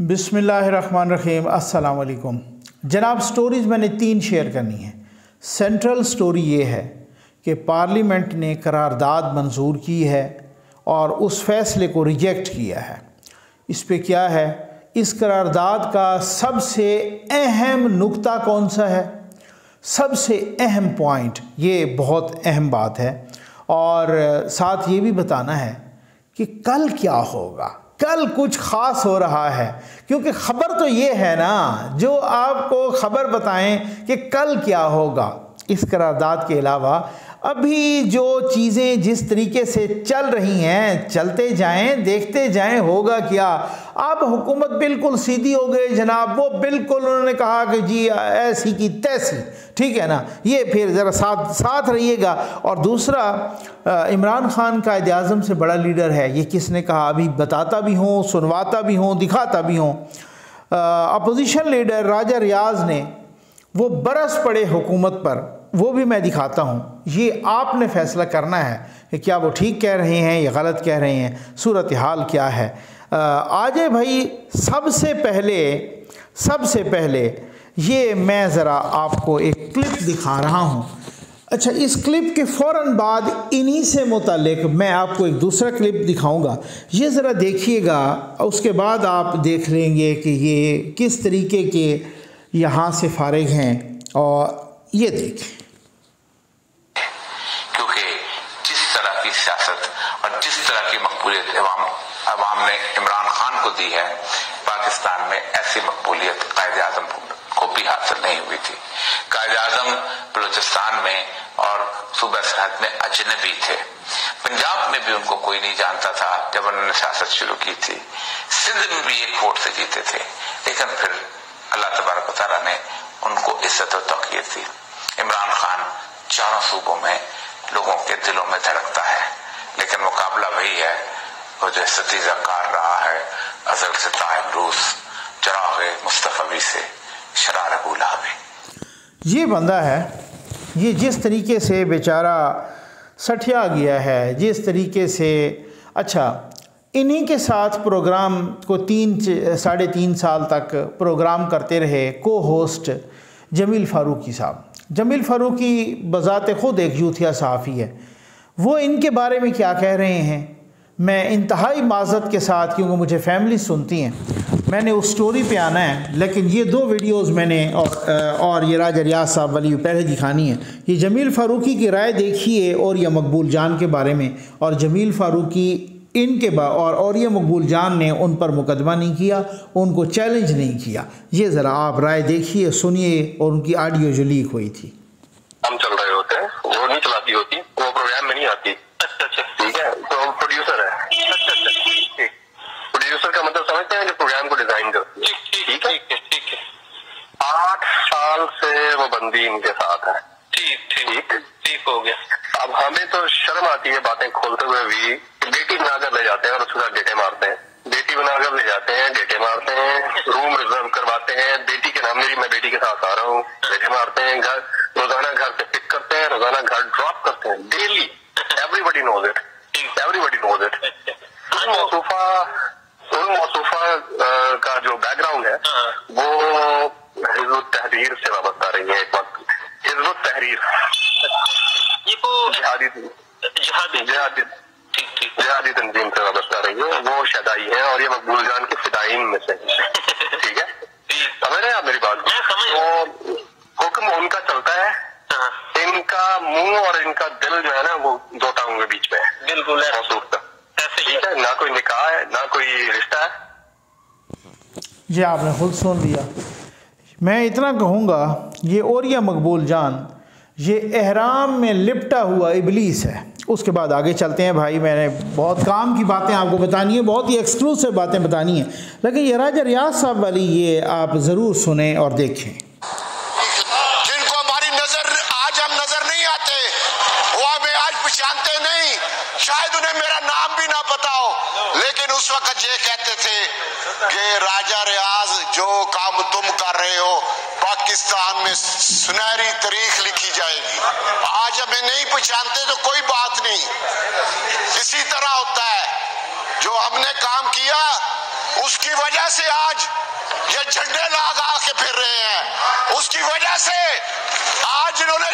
بسم اللہ الرحمن الرحیم۔ السلام علیکم جناب۔ سٹوریز میں نے 3 شیئر کرنی ہیں۔ سینٹرل سٹوری یہ ہے کہ پارلیمنٹ نے قرارداد منظور کی ہے اور اس فیصلے کو ریجیکٹ کیا ہے۔ اس پہ کیا ہے؟ اس قرارداد کا سب سے اہم نقطہ کون سا ہے؟ سب سے اہم پوائنٹ، یہ بہت اہم بات ہے، اور ساتھ یہ بھی بتانا ہے کہ کل کیا ہوگا۔ کل کچھ خاص ہو رہا ہے، کیونکہ خبر تو یہ ہے نا، جو آپ کو خبر بتائیں کہ کل کیا ہوگا۔ اس قرارداد کے علاوہ ابھی جو چیزیں جس طریقے سے چل رہی ہیں، چلتے جائیں، دیکھتے جائیں ہوگا کیا۔ اب حکومت بالکل سیدھی ہو گئی جناب، وہ بالکل انہوں نے کہا کہ جی ایسی کی تیسی، ٹھیک ہے نا۔ یہ پھر ذرا ساتھ رہیے گا۔ اور دوسرا، عمران خان قائد اعظم سے بڑا لیڈر ہے، یہ کس نے کہا؟ ابھی بتاتا بھی ہوں، سنواتا بھی ہوں، دکھاتا بھی ہوں۔ اپوزیشن لیڈر راجہ ریاض نے وہ برس پڑے حکومت پر، وہ بھی میں دکھاتا ہوں۔ یہ آپ نے فیصلہ کرنا ہے کہ کیا وہ ٹھیک کہہ رہے ہیں یا غلط کہہ رہے ہیں، صورتحال کیا ہے۔ آجے بھائی، سب سے پہلے یہ میں ذرا آپ کو ایک کلپ دکھا رہا ہوں۔ اچھا، اس کلپ کے فوراً بعد انہی سے متعلق میں آپ کو ایک دوسرا کلپ دکھاؤں گا، یہ ذرا دیکھیے گا۔ اس کے بعد آپ دیکھ لیں گے کہ یہ کس طریقے کے یہاں سے فارغ ہیں، اور یہ دیکھیں۔ کیونکہ جس طرح کی سیاست اور جس طرح کی مقبولیت عوام نے عمران خان کو دی ہے، پاکستان میں ایسی مقبولیت قائد اعظم کو بھی حاصل نہیں ہوئی تھی۔ قائد اعظم بلوچستان میں اور صوبہ سرحد میں اجنبی تھے۔ پنجاب میں بھی ان کو کوئی نہیں جانتا تھا جب انہوں نے سیاست شروع کی تھی۔ سندھ میں بھی 1 ووٹ سے جیتے تھے، لیکن پھر اللہ تبارک و تعالیٰ نے ان کو عزت و توقیر دی۔ عمران خان 4 صوبوں میں لوگوں کے دلوں میں دھڑکتا ہے، لیکن مقابلہ وہی ہے وہ جو ستیزہ کار رہا ہے ازل سے تا امروز، چراغ مصطفی سے شرار ابو لہب۔ یہ بندہ ہے، یہ جس طریقے سے بیچارہ سٹھیا گیا ہے، جس طریقے سے، اچھا انہی کے ساتھ پروگرام کو 3.5 سال تک پروگرام کرتے رہے کو ہوسٹ جمیل فاروقی صاحب۔ جمیل فاروقی بذات خود ایک یوتھیا صحافی ہے۔ وہ ان کے بارے میں کیا کہہ رہے ہیں، میں انتہائی معذرت کے ساتھ، کیونکہ مجھے فیملی سنتی ہیں، میں نے اس سٹوری پہ آنا ہے، لیکن یہ 2 ویڈیوز میں نے اور یہ راجہ ریاض صاحب والی پہلے دکھانی ہے۔ یہ جمیل فاروقی کی رائے دیکھیے، اور یہ مقبول جان کے بارے میں، اور جمیل فاروقی ان کے اور یہ مقبول جان نے ان پر مقدمہ نہیں کیا، ان کو چیلنج نہیں کیا۔ یہ ذرا آپ رائے دیکھیے، سنیے، اور ان کی آڈیو جو لیک ہوئی تھی۔ ہم چل رہے ہوتے ہیں، وہ نہیں چلاتی ہوتی، وہ پروگرام میں نہیں آتی۔ اچھا ٹھیک ہے، تو پروڈیوسر ہے۔ پروڈیوسر کا مطلب سمجھتے ہیں جو پروگرام کو ڈیزائن کرتی ہے۔ ٹھیک ہے، 8 سال سے وہ بندی ان کے ساتھ ہے۔ ٹھیک ہو گیا۔ اب ہمیں تو شرم آتی ہے باتیں کھولتے ہوئے بھی، بیٹی بنا کر لے جاتے ہیں اور اس کے ساتھ ڈیٹے مارتے ہیں۔ بیٹی بنا کر لے جاتے ہیں، ڈیٹے مارتے ہیں، روم ریزرو کرواتے ہیں، بیٹی کے نام میری، میں بیٹی کے ساتھ آ رہا ہوں، ڈیٹے مارتے ہیں، روزانہ گھر سے پک کرتے ہیں، روزانہ گھر ڈراپ کرتے ہیں، ڈیلی۔ ایوری بڈی نوز اٹ۔ موصوفہ کا جو بیک گراؤنڈ ہے وہ حزب التحریر سے وابستہ رہی ہے۔ ایک وقت حزب التحریر جہادی تنظیم سے وابستہ رہی ہے، وہ شہدائی ہے، اور یہ مقبول جان کے فدائین میں سے۔ ٹھیک ہے، سمجھ رہے ہیں آپ میری بات؟ تو حکم ان کا چلتا ہے، ان کا منہ اور ان کا دل جو ہے نا وہ 2 ٹانگوں کے بیچ میں ہے۔ بالکل موصوف کا، ٹھیک ہے، نہ کوئی نکاح ہے، نہ کوئی رشتہ ہے۔ یہ آپ نے خود سن لیا۔ میں اتنا کہوں گا، یہ اوریا مقبول جان یہ احرام میں لپٹا ہوا ابلیس ہے۔ اس کے بعد آگے چلتے ہیں بھائی، میں نے بہت کام کی باتیں آپ کو بتانی ہیں، بہت ہی ایکسکلوسیو باتیں بتانی ہیں، لیکن یہ راجہ ریاض صاحب والی یہ آپ ضرور سنیں اور دیکھیں۔ جن کو ہماری آج ہم نظر نہیں آتے، وہ ہمیں آج پہچانتے نہیں، شاید انہیں میرا نام بھی نہ پتا ہو، لیکن اس وقت یہ کہتے تھے کہ راجہ ریاض جو کام تم کر رہے ہو پاکستان میں سنہری تاریخ لکھی جائے گی۔ آج ہمیں نہیں پہچانتے تو کوئی بات نہیں، اسی طرح ہوتا ہے، جو ہم نے کام کیا اس کی وجہ سے آج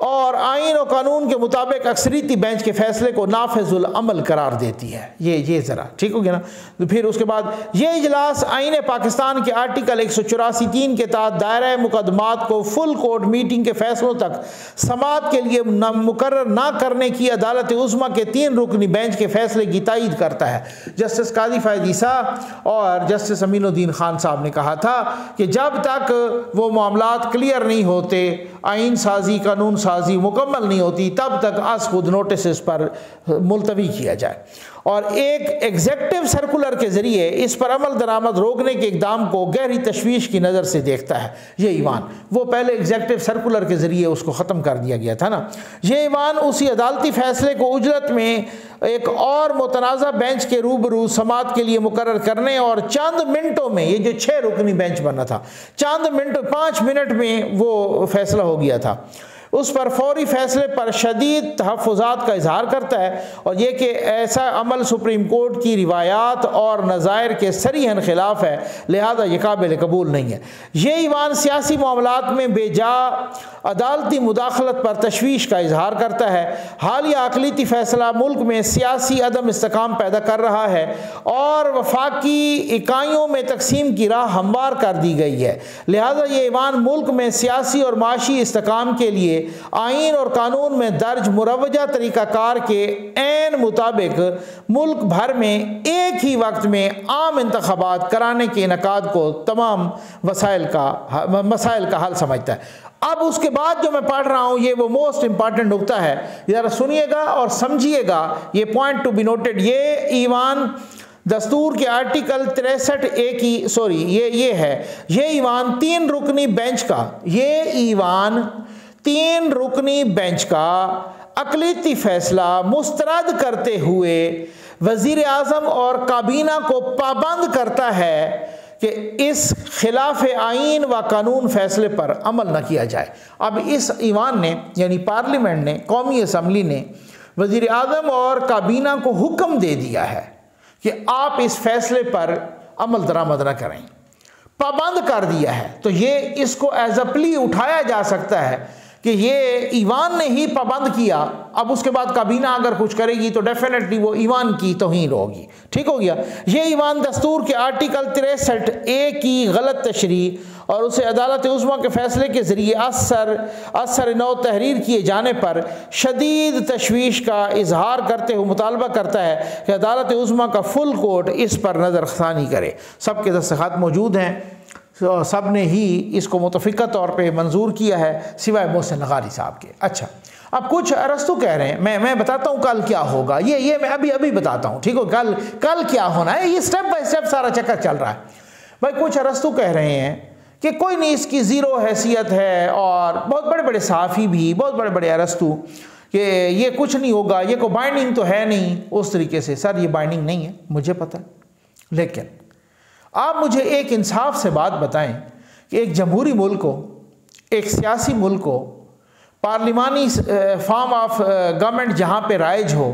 اور آئین و قانون کے مطابق اکثریتی بینچ کے فیصلے کو نافذ العمل قرار دیتی ہے. یہ ذرا ٹھیک ہو گیا نا. تو پھر اس کے بعد یہ اجلاس آئین پاکستان کے آرٹیکل 184(3) کے تحت دائرہ مقدمات کو فل کورٹ میٹنگ کے فیصلوں تک سماعت کے لیے مقرر نہ کرنے کی عدالت عظمیٰ کے 3 رکنی بینچ کے فیصلے کی تائید کرتا ہے. جسٹس قاضی فائز عیسیٰ اور جسٹس امین الدین خان صاحب نے کہا تھا کہ جب تک وہ معاملات کلیئر نہیں ہوتے، آئین سازی قانون سازی مکمل نہیں ہوتی، تب تک از خود نوٹسز پر ملتوی کیا جائے اور ایک ایگزیکٹو سرکولر کے ذریعے اس پر عمل درآمد روکنے کے اقدام کو گہری تشویش کی نظر سے دیکھتا ہے. یہ ایوان وہ پہلے ایگزیکٹو سرکولر کے ذریعے اس کو ختم کر دیا گیا تھا نا. یہ ایوان اسی عدالتی فیصلے کو اجرت میں ایک اور متنازع بینچ کے روبرو سماعت کے لیے مقرر کرنے اور چند منٹوں میں، یہ جو 6 رکنی بینچ بنا تھا، 5 منٹ میں وہ فیصلہ ہو گیا تھا، اس پر فوری فیصلے پر شدید تحفظات کا اظہار کرتا ہے اور یہ کہ ایسا عمل سپریم کورٹ کی روایات اور نظائر کے صریحاً خلاف ہے، لہذا یہ قابل قبول نہیں ہے. یہ ایوان سیاسی معاملات میں بے جا عدالتی مداخلت پر تشویش کا اظہار کرتا ہے. حالیہ اقلیتی فیصلہ ملک میں سیاسی عدم استحکام پیدا کر رہا ہے اور وفاقی اکائیوں میں تقسیم کی راہ ہموار کر دی گئی ہے، لہذا یہ ایوان ملک میں سیاسی اور معاشی استحکام کے لیے آئین اور قانون میں درج مروجہ طریقہ کار کے عین مطابق ملک بھر میں ایک ہی وقت میں عام انتخابات کرانے کے انعقاد کو تمام مسائل کا حل سمجھتا ہے. اب اس کے بعد جو میں پڑھ رہا ہوں یہ وہ موسٹ امپارٹنٹ نقطہ ہے، ذرا سنیے گا اور سمجھیے گا، یہ پوائنٹ ٹو بی نوٹڈ. یہ ایوان دستور کے آرٹیکل 63(a) کی یہ ہے. یہ ایوان 3 رکنی بینچ کا، یہ ایوان 3 رکنی بینچ کا اقلیتی فیصلہ مسترد کرتے ہوئے وزیر اعظم اور کابینہ کو پابند کرتا ہے کہ اس خلاف آئین و قانون فیصلے پر عمل نہ کیا جائے. اب اس ایوان نے یعنی پارلیمنٹ نے، قومی اسمبلی نے وزیر اعظم اور کابینہ کو حکم دے دیا ہے کہ آپ اس فیصلے پر عمل درآمد نہ کریں، پابند کر دیا ہے. تو یہ اس کو ایز اے پلی اٹھایا جا سکتا ہے کہ یہ ایوان نے ہی پابند کیا، اب اس کے بعد کابینہ اگر کچھ کرے گی تو ڈیفینیٹلی وہ ایوان کی توہین ہوگی. ٹھیک ہو گیا. یہ ایوان دستور کے آرٹیکل 63(a) کی غلط تشریح اور اسے عدالت عظمیٰ کے فیصلے کے ذریعے اثر نو تحریر کیے جانے پر شدید تشویش کا اظہار کرتے ہوئے مطالبہ کرتا ہے کہ عدالت عظمیٰ کا فل کورٹ اس پر نظر ثانی کرے. سب کے دستخط موجود ہیں، سب نے ہی اس کو متفقہ طور پہ منظور کیا ہے سوائے محسن نغاری صاحب کے. اچھا، اب کچھ ارسطو کہہ رہے ہیں، میں بتاتا ہوں کل کیا ہوگا، یہ میں ابھی بتاتا ہوں. ٹھیک ہو، کل کیا ہونا ہے، یہ سٹیپ بائی سٹیپ سارا چکر چل رہا ہے. بھائی کچھ ارسطو کہہ رہے ہیں کہ کوئی نہیں، اس کی زیرو حیثیت ہے، اور بہت بڑے بڑے صحافی بھی، بہت بڑے بڑے ارسطو کہ یہ کچھ نہیں ہوگا، یہ کوئی بائنڈنگ تو ہے نہیں. اس طریقے سے سر یہ بائنڈنگ نہیں ہے، مجھے پتہ ہے، لیکن آپ مجھے ایک انصاف سے بات بتائیں کہ ایک جمہوری ملک ہو، ایک سیاسی ملک ہو، پارلیمانی فارم آف گورنمنٹ جہاں پہ رائج ہو،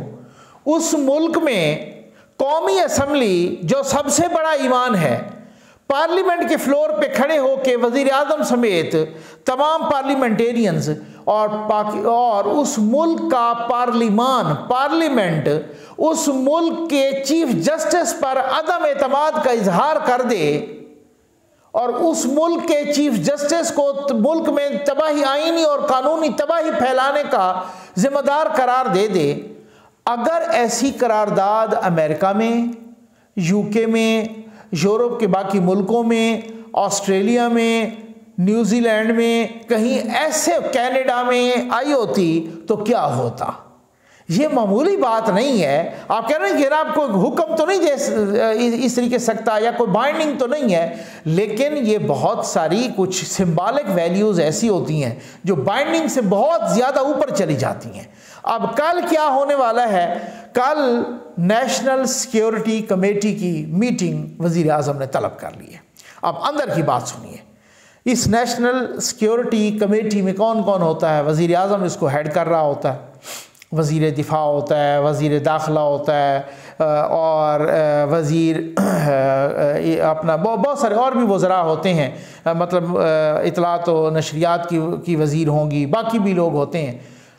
اس ملک میں قومی اسمبلی جو سب سے بڑا ایوان ہے، پارلیمنٹ کے فلور پہ کھڑے ہو کے وزیر اعظم سمیت تمام پارلیمنٹیرینز اور اس ملک کا پارلیمنٹ اس ملک کے چیف جسٹس پر عدم اعتماد کا اظہار کر دے اور اس ملک کے چیف جسٹس کو ملک میں تباہی، آئینی اور قانونی تباہی پھیلانے کا ذمہ دار قرار دے. اگر ایسی قرارداد امریکہ میں، یو کے میں، یورپ کے باقی ملکوں میں، آسٹریلیا میں، نیوزی لینڈ میں، کہیں ایسے کینیڈا میں آئی ہوتی تو کیا ہوتا؟ یہ معمولی بات نہیں ہے. آپ کہہ رہے ہیں کہ آپ کو حکم تو نہیں دے اس طریقے سکتا یا کوئی بائنڈنگ تو نہیں ہے، لیکن یہ بہت ساری کچھ سمبولک ویلیوز ایسی ہوتی ہیں جو بائنڈنگ سے بہت زیادہ اوپر چلی جاتی ہیں. اب کل کیا ہونے والا ہے؟ کل نیشنل سیکیورٹی کمیٹی کی میٹنگ وزیر اعظم نے طلب کر لی ہے. اب اندر کی بات سنیے. اس نیشنل سیکیورٹی کمیٹی میں کون کون ہوتا ہے؟ وزیر اعظم اس کو ہیڈ کر رہا ہوتا ہے، وزیر دفاع ہوتا ہے، وزیر داخلہ ہوتا ہے، اور وزیر اپنا بہت سارے اور بھی وزراء ہوتے ہیں، مطلب اطلاعات و نشریات کی وزیر ہوں گی، باقی بھی لوگ ہوتے ہیں،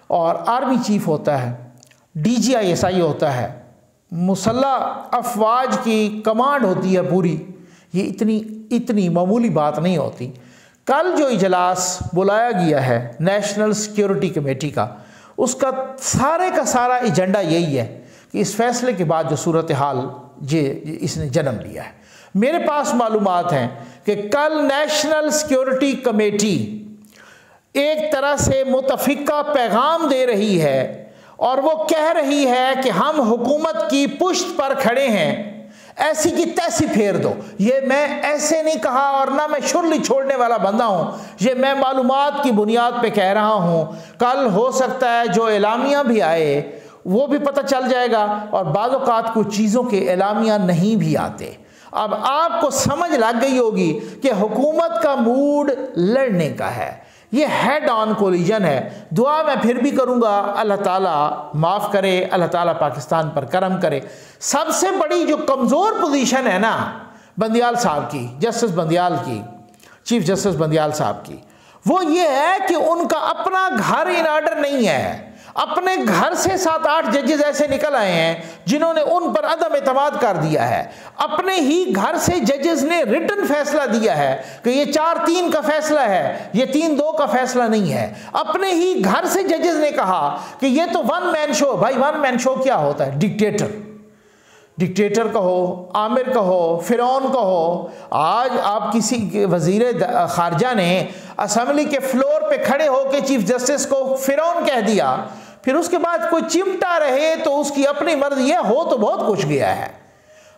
اور آرمی چیف ہوتا ہے، DGI ہوتا ہے، مسلح افواج کی کمانڈ ہوتی ہے پوری۔ یہ اتنی معمولی بات نہیں ہوتی۔ کل جو اجلاس بلایا گیا ہے نیشنل سیکیورٹی کمیٹی کا، اس کا سارا ایجنڈا یہی ہے کہ اس فیصلے کے بعد جو صورتحال اس نے جنم لیا ہے، میرے پاس معلومات ہیں کہ کل نیشنل سیکیورٹی کمیٹی ایک طرح سے متفقہ پیغام دے رہی ہے، اور وہ کہہ رہی ہے کہ ہم حکومت کی پشت پر کھڑے ہیں، ایسی کی تیسی پھیر دو۔ یہ میں ایسے نہیں کہا، اور نہ میں شرلی چھوڑنے والا بندہ ہوں، یہ میں معلومات کی بنیاد پہ کہہ رہا ہوں۔ کل ہو سکتا ہے جو اعلامیہ بھی آئے وہ بھی پتہ چل جائے گا، اور بعض اوقات کچھ چیزوں کے اعلامیہ نہیں بھی آتے۔ اب آپ کو سمجھ لگ گئی ہوگی کہ حکومت کا موڈ لڑنے کا ہے، یہ ہیڈ آن کولیجن ہے۔ دعا میں پھر بھی کروں گا، اللہ تعالیٰ معاف کرے، اللہ تعالیٰ پاکستان پر کرم کرے۔ سب سے بڑی جو کمزور پوزیشن ہے نا بندیال صاحب کی، جسٹس بندیال کی، چیف جسٹس بندیال صاحب کی، وہ یہ ہے کہ ان کا اپنا گھر ان آرڈر نہیں ہے۔ اپنے گھر سے 7-8 ججز ایسے نکل آئے ہیں جنہوں نے ان پر عدم اعتماد کر دیا ہے۔ اپنے ہی گھر سے ججز نے ریٹن فیصلہ دیا ہے کہ یہ 4-3 کا فیصلہ ہے، یہ 3-2 کا فیصلہ نہیں ہے۔ اپنے ہی گھر سے ججز نے کہا کہ یہ تو ون مین شو۔ بھائی ون مین شو کیا ہوتا ہے؟ ڈکٹیٹر کہو، عامر کہو، فرعون کہو۔ آج آپ کسی وزیر خارجہ نے اسمبلی کے فلور پہ کھڑے ہو کے چیف جسٹس کو فرعون کہہ دیا، پھر اس کے بعد کوئی چمٹا رہے تو اس کی اپنی مرضی، یہ ہو تو بہت کچھ گیا ہے۔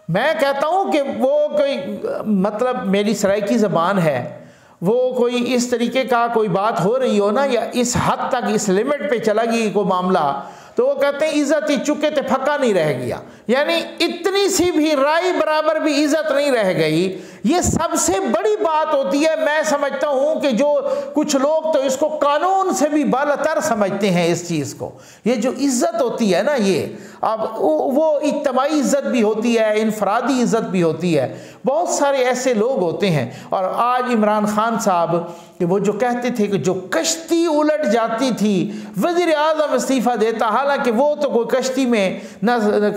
میں کہتا ہوں کہ وہ کوئی مطلب میری سرائیکی زبان ہے، وہ کوئی اس طریقے کا کوئی بات ہو رہی ہو نا، یا اس حد تک اس لیمٹ پہ چلا گئی کوئی معاملہ، تو وہ کہتے ہیں عزت ہی چکے تے پھکا نہیں رہ گیا، یعنی اتنی سی بھی رائی برابر بھی عزت نہیں رہ گئی۔ یہ سب سے بڑی بات ہوتی ہے۔ میں سمجھتا ہوں کہ جو کچھ لوگ تو اس کو قانون سے بھی بالاتر سمجھتے ہیں اس چیز کو۔ یہ جو عزت ہوتی ہے نا، یہ اب وہ اجتماعی عزت بھی ہوتی ہے، انفرادی عزت بھی ہوتی ہے۔ بہت سارے ایسے لوگ ہوتے ہیں، اور آج عمران خان صاحب کہ وہ جو کہتے تھے کہ جو کشتی الٹ جاتی تھی وزیر اعظم استعفیٰ دیتا، حالانکہ وہ تو کوئی کشتی میں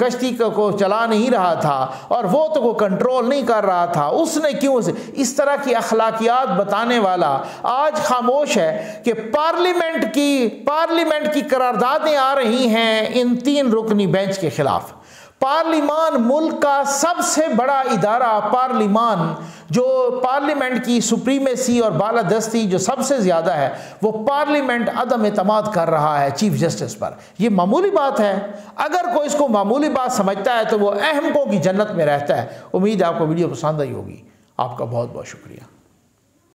کشتی کو چلا نہیں رہا تھا، اور وہ تو کوئی کنٹرول نہیں کر رہا تھا، اس نے کیوں اس طرح کی اخلاقیات بتانے والا آج خاموش ہے کہ پارلیمنٹ کی قراردادیں آ رہی ہیں ان 3 رکنی بینچ کے خلاف۔ پارلیمان ملک کا سب سے بڑا ادارہ، پارلیمان جو پارلیمنٹ کی سپریمیسی اور بالادستی جو سب سے زیادہ ہے، وہ پارلیمنٹ عدم اعتماد کر رہا ہے چیف جسٹس پر۔ یہ معمولی بات ہے، اگر کوئی اس کو معمولی بات سمجھتا ہے تو وہ احمقوں کی جنت میں رہتا ہے۔ امید ہے آپ کو ویڈیو پسند آئی ہوگی۔ آپ کا بہت بہت شکریہ۔